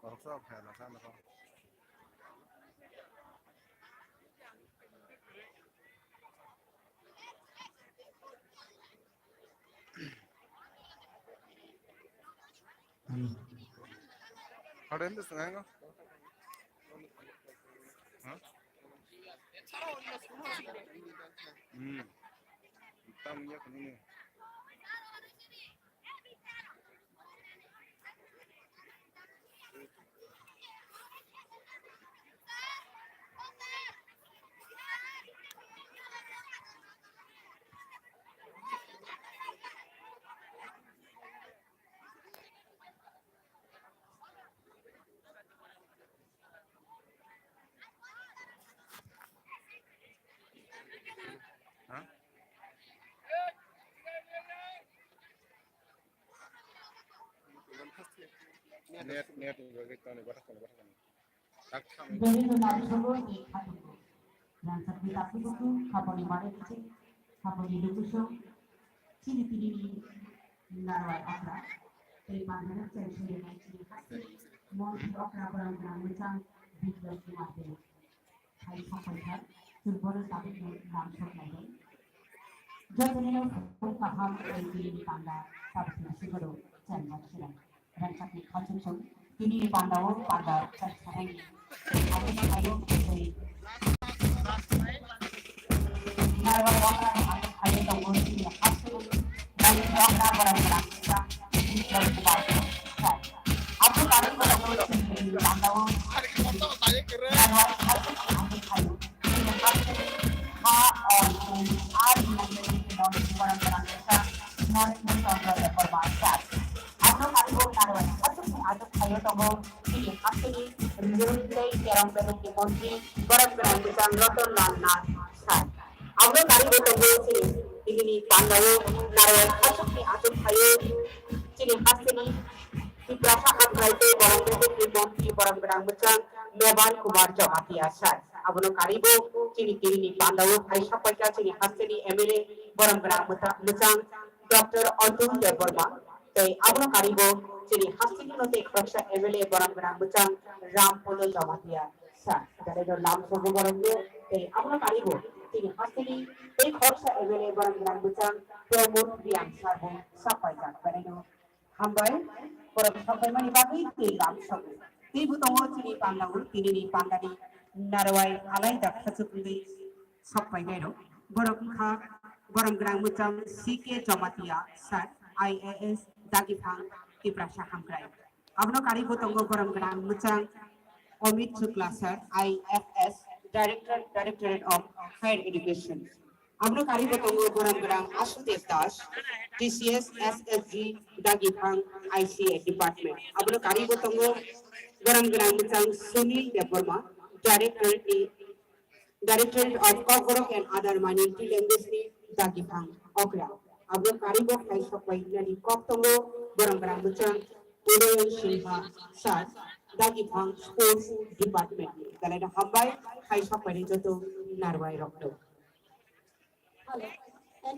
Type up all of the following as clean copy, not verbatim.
Workshop hay là sao mà không? Ở đến từ sáng không? Hả? Tâm nhất cái này. Hả? Net rồi cái con này bắt con. Tak sama. Jadi narsulu di Katubu dan sekitar itu kapal di Malaysia, kapal di Indonesia, ciri-ciri narwai akra, dari mana saya sudah ciri khas, mau akra barang-barang macam bijuan kemarin, hai sampai Turbul tapi langsung lagi. Jadi pun paham dari tanda tapi masih baru jangan sudah dan sakit konsumsi ini pada sekarang ini. Aku ayo dari narwai akra ayo tunggu sini hasil dari akra barang-barang kita bijuan kemarin. Aku tadi kalau dari tanda narwai akra Noban Kumar Jamatia Sar. Abono Karibo, Chini Kirini Pandawu, Aisha Paika, Chini Hastini, Emily, Boram Gram Muchang, Dr. Antum Deborma, Tay Abono Karibo, Chini Hastini no take Raksha, Emily, Boram Gram Muchang, Ram Podo Jamatia Sar. That is a lamb for Boramio, Tay Abono Karibo, Chini Hastini, take Raksha, Emily, Boram Gram Muchang, Promo, Riam Sarbo, Sapaika, Pereno, Hambai, Boram Sapamani Babi, Tay Ram Sabu. Tibu tongo ciri pandaul kini pandani narwai alai dak khachukli sapai gairo borok kha borom grang mucham CK Jamatia sir IAS Dagifang Tiprasha Hamkrai abno kari tongo borom grang mucham Omid Shukla sir IFS Directorate of Higher Education abno kari tongo borom grang Asudev Das TCS SSG Dagifang ICA Department abno kari tongo Garam Muchang Sunil Deborma, Directorate of Kokorok and other minority languages, Dagipang, Okra. Abdul Karibok, Kaishapai, Nani Koptongo, Garam Muchang, Udayan Shilha, Sat, Dagipang Sports Department. Galena Hambai, Kaishapai Joto, Narwai Rokto. Hello.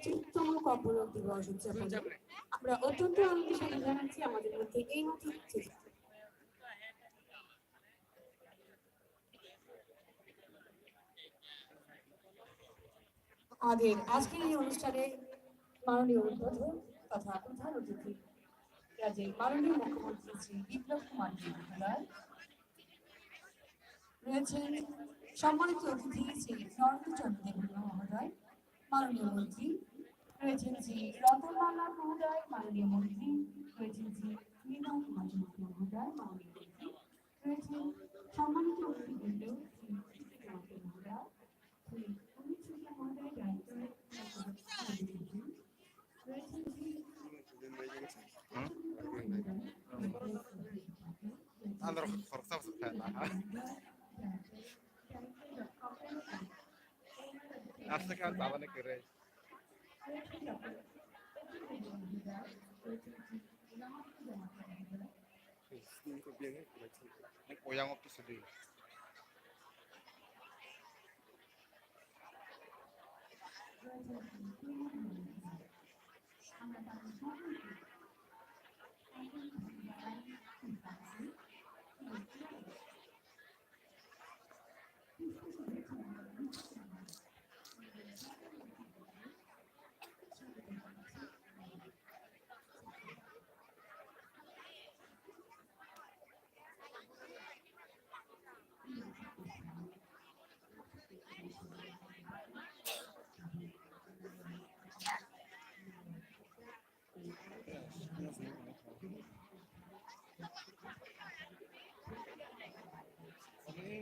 তৃতীয়তম corporate দিবস উদযাপনে আমরা অত্যন্ত আনন্দের সাথে জানাচ্ছি আমাদের মধ্যে এই অতিথি আমাদের আজকের এই অনুষ্ঠানে মাননীয় উদ্বোধক তথা প্রধান অতিথি রাজ্যের মাননীয় মুখ্যমন্ত্রী শ্রী বিপ্লব কুমার দেব রয়েছেন সম্মানিত অতিথি শ্রী নরেন্দ্রচন্দ্র দেববর্মা মহোদয় মাননীয় মন্ত্রী রয়েছেন শ্রী রতনলাল মহোদয় মাননীয় মন্ত্রী রয়েছেন শ্রী বিনয় কুমার মহোদয় মাননীয় মন্ত্রী রয়েছেন সম্মানিত অতিথিবৃন্দ শ্রী মহোদয় Shri Andro korsa sepeda. Asakan tawane kere. Oyang optu sedih. นี่